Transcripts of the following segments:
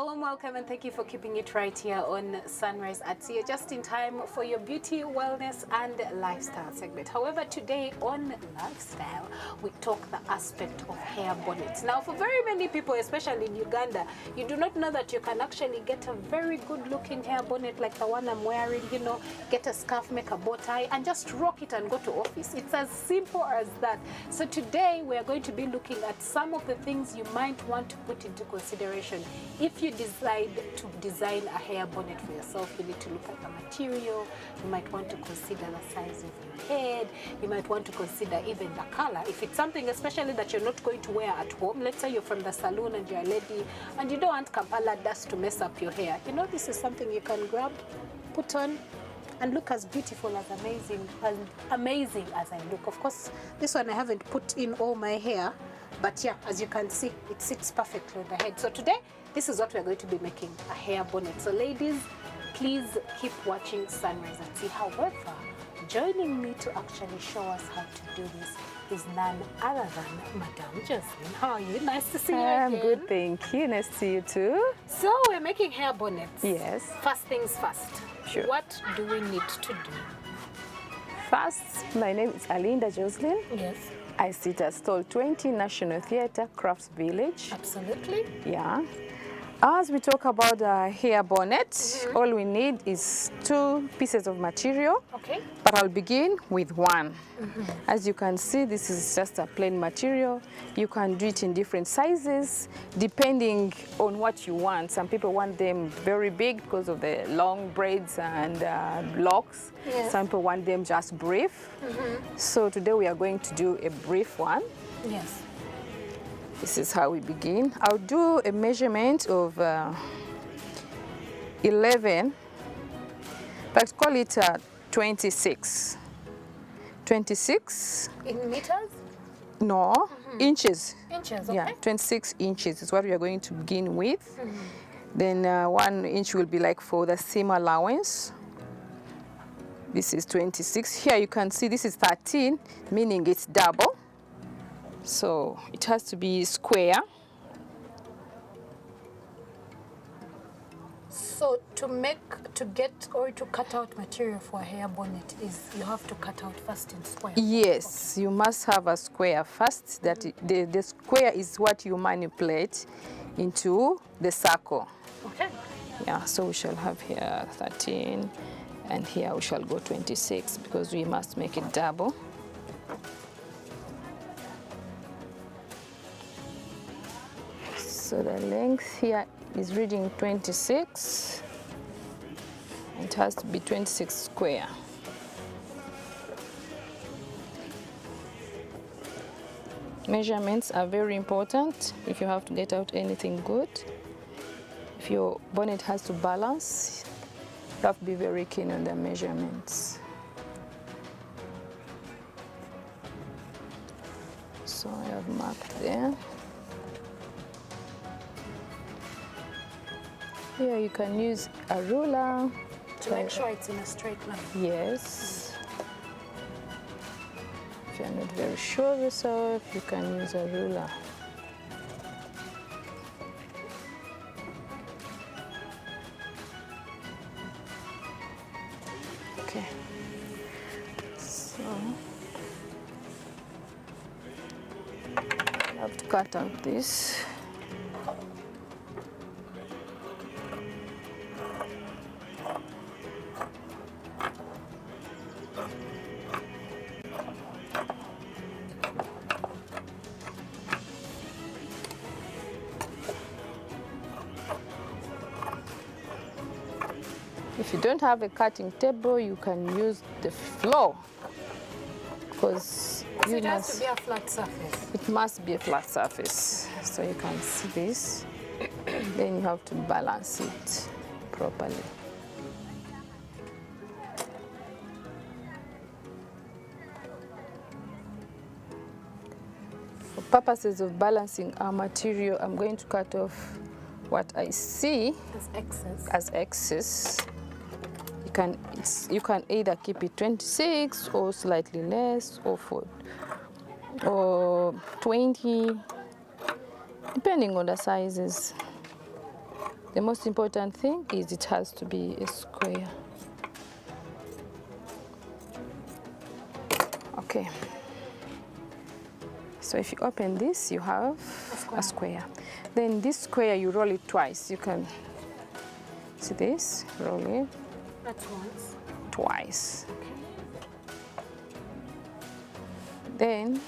A warm welcome and thank you for keeping it right here on Sunrise at Sea, just in time for your beauty, wellness and lifestyle segment. However, today on lifestyle, we talk the aspect of hair bonnets. Now, for very many people, especially in Uganda, you do not know that you can actually get a very good looking hair bonnet like the one I'm wearing, you know, get a scarf, make a bow tie and just rock it and go to office. It's as simple as that. So today we are going to be looking at some of the things you might want to put into consideration. If you decide to design a hair bonnet for yourself, you need to look at the material. You might want to consider the size of your head. You might want to consider even the color. If it's something especially that you're not going to wear at home, let's say you're from the salon and you're a lady and you don't want Kampala dust to mess up your hair, you know, this is something you can grab, put on, and look as beautiful, as amazing as I look. Of course, this one I haven't put in all my hair, but yeah, as you can see, it sits perfectly on the head. So today, this is what we're going to be making, a hair bonnet. So ladies, please keep watching Sunrise at Sea. However, joining me to actually show us how to do this is none other than Madame Jocelyn. How are you? Nice to see you again. I'm good, thank you. Nice to see you too. So we're making hair bonnets. Yes. First things first. Sure. What do we need to do? First, my name is Alinda Jocelyn. Yes. I sit at Stall 20, National Theatre, Crafts Village. Absolutely. Yeah. As we talk about a hair bonnet, all we need is 2 pieces of material. Okay. But I'll begin with one. As you can see, this is just a plain material. You can do it in different sizes, depending on what you want. Some people want them very big because of the long braids and locks. Yes. Some people want them just brief. So today we are going to do a brief one. Yes. This is how we begin. I'll do a measurement of 11, let's call it 26. 26. In meters? No, inches. Inches, okay. Yeah, 26 inches is what we are going to begin with. Then 1 inch will be like for the seam allowance. This is 26. Here you can see this is 13, meaning it's double. So it has to be square. So to cut out material for a hair bonnet is you have to cut out first in square. Yes, you must have a square first. That the square is what you manipulate into the circle. Okay. Yeah, so we shall have here 13 and here we shall go 26 because we must make it double. So the length here is reading 26. It has to be 26 square. Measurements are very important if you have to get out anything good. If your bonnet has to balance, you have to be very keen on the measurements. So I have marked there. Here you can use a ruler. To make sure it's in a straight line. Yes. If you're not very sure of yourself, you can use a ruler. Okay. So I have to cut out this. If you don't have a cutting table, you can use the floor because So it has to be a flat surface. it must be a flat surface. So you can see this. Then you have to balance it properly. For purposes of balancing our material, I'm going to cut off what I see as excess. You can either keep it 26 or slightly less, or 20, depending on the sizes. The most important thing is it has to be a square. Okay. So if you open this, you have a square. Then this square, you roll it twice. You can see this, roll it. That's once. Twice. Then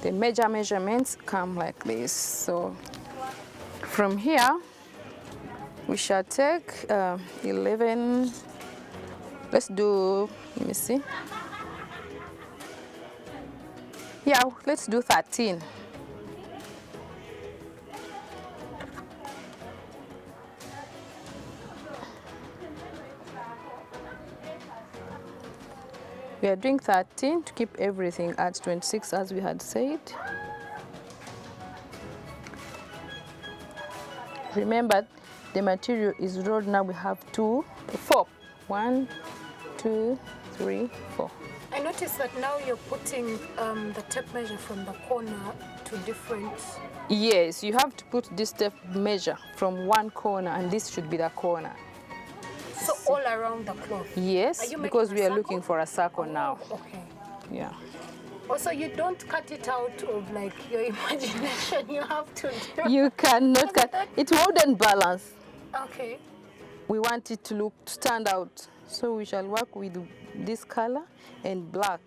the measurements come like this. So from here, we shall take 11. Let's do, let me see. Yeah, let's do 13. We are doing 13 to keep everything at 26 as we had said. Remember, the material is rolled. Now we have 4. 1, 2, 3, 4. I noticed that now you're putting the tape measure from the corner to different... Yes, you have to put this tape measure from one corner, and this should be the corner. So all around the cloth? Yes, because we are looking for a circle now. Okay. Yeah. Also, you don't cut it out of like your imagination. You have to do... You cannot cut. It wouldn't balance. Okay. We want it to stand out. So we shall work with this color and black.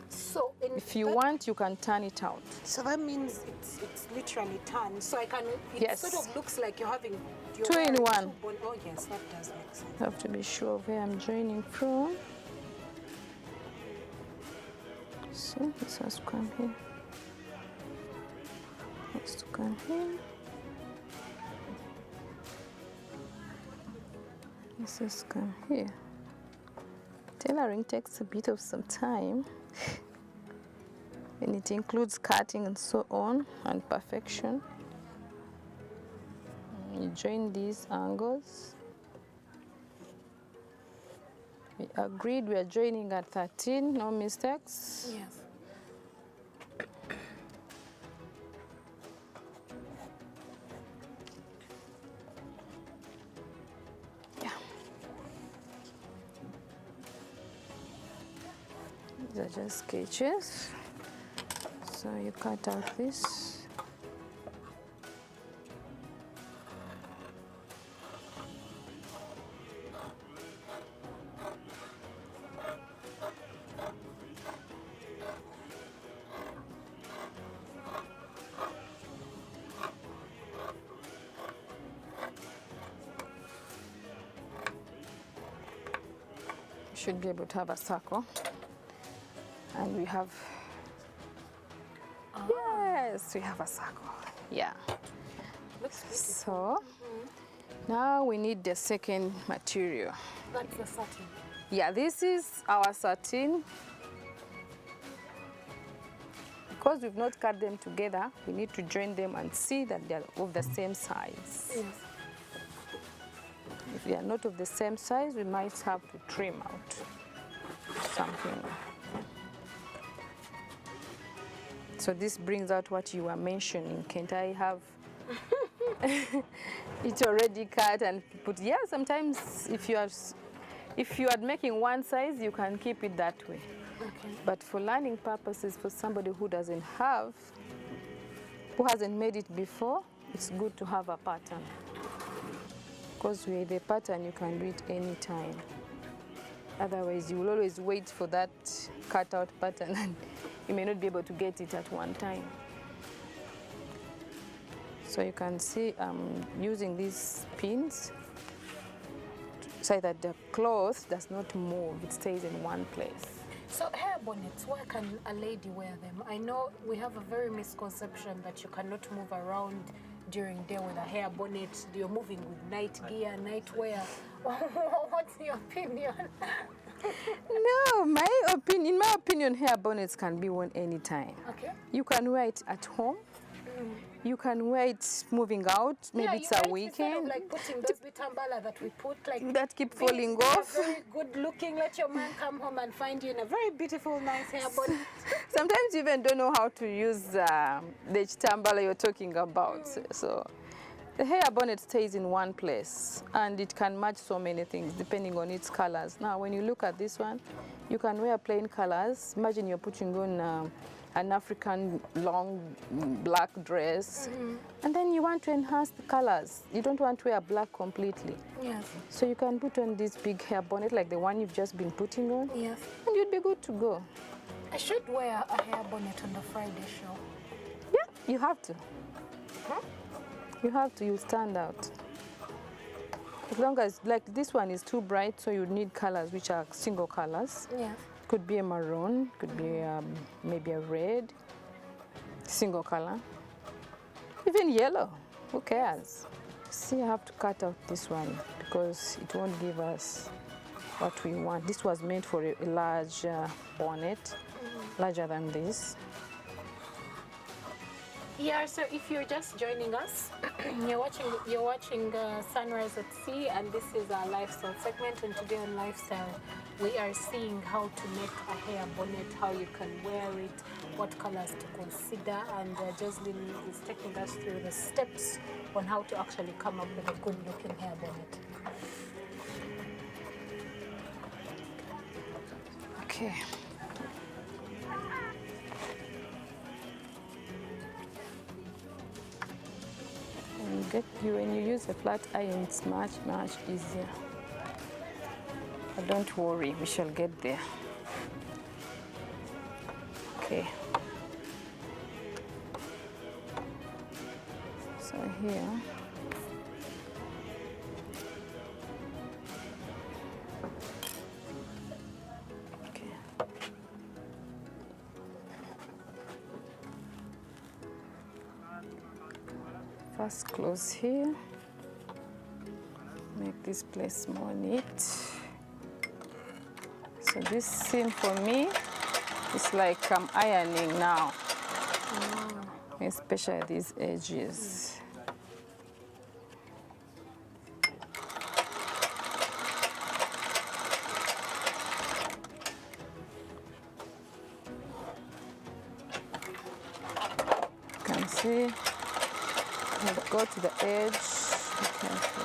So if you want, you can turn it out. So that means it's literally turned. So I can. It sort of looks like you're having your 2 in 1. Oh yes, that does make sense. I have to be sure of where I'm joining from. So this has to come here. Has to come here. This has come here. Tailoring takes a bit of some time, and it includes cutting and so on, and perfection. You join these angles. We agreed we are joining at 13, no mistakes. Yes. These are just sketches. So you cut out this. You should be able to have a circle. And we have, yes, we have a circle. Yeah. Looks beautiful. So now we need the second material. That's the satin. Yeah, this is our satin. Because we've not cut them together, we need to join them and see that they are of the same size. Yes. If they are not of the same size, we might have to trim out something. So this brings out what you were mentioning. Can't I have it already cut and put? Yeah, sometimes if you are making one size, you can keep it that way. Okay. But for learning purposes, for somebody who hasn't made it before, it's good to have a pattern. Because with a pattern, you can do it anytime. Otherwise, you will always wait for that cutout pattern, and you may not be able to get it at one time. So you can see I'm using these pins so that the cloth does not move, it stays in one place. So hair bonnets, where can a lady wear them? I know we have a very misconception that you cannot move around during day with a hair bonnet. You're moving with night gear, night wear. What's your opinion? No, in my opinion, hair bonnets can be worn anytime. Okay. You can wear it at home. You can wear it moving out. Maybe it's a weekend. Like putting those bitambala that we put like that keep falling off. Very good looking. Let your man come home and find you in a very beautiful, nice hair bonnet. Sometimes you even don't know how to use the chitambala you're talking about. So The hair bonnet stays in one place and it can match so many things depending on its colors. Now when you look at this one, you can wear plain colors. Imagine you're putting on an African long black dress, and then you want to enhance the colors. You don't want to wear black completely. Yes. So you can put on this big hair bonnet like the one you've just been putting on, Yes. and you'd be good to go. I should wear a hair bonnet on the Friday show. Yeah, you have to. You have to, you stand out. As long as, like this one is too bright, so you need colors which are single colors. Yeah. Could be a maroon, could be maybe a red, single color. Even yellow, who cares? See, I have to cut out this one because it won't give us what we want. This was meant for a large bonnet, larger than this. Yeah, so if you're just joining us, you're watching Sunrise at Sea, and this is our lifestyle segment. And today on Lifestyle, we are seeing how to make a hair bonnet, how you can wear it, what colors to consider, and Jocelyn is taking us through the steps on how to actually come up with a good-looking hair bonnet. Okay. When you use a flat iron, it's much easier. But don't worry, we shall get there. Okay. So here. First close here, make this place more neat. So this seam for me is like I'm ironing now, especially these edges. You can see. Go to the edge. Be careful.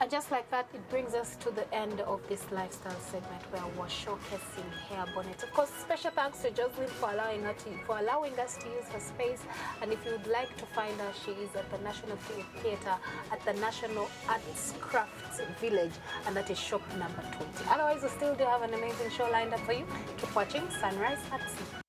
Just like that, it brings us to the end of this lifestyle segment where we're showcasing hair bonnets. Of course, special thanks to Jocelyn for allowing us to use her space. And if you would like to find her, she is at the National Theatre at the National Arts Crafts Village, and that is shop number 20. Otherwise, we still do have an amazing show lined up for you. Keep watching Sunrise at Sea.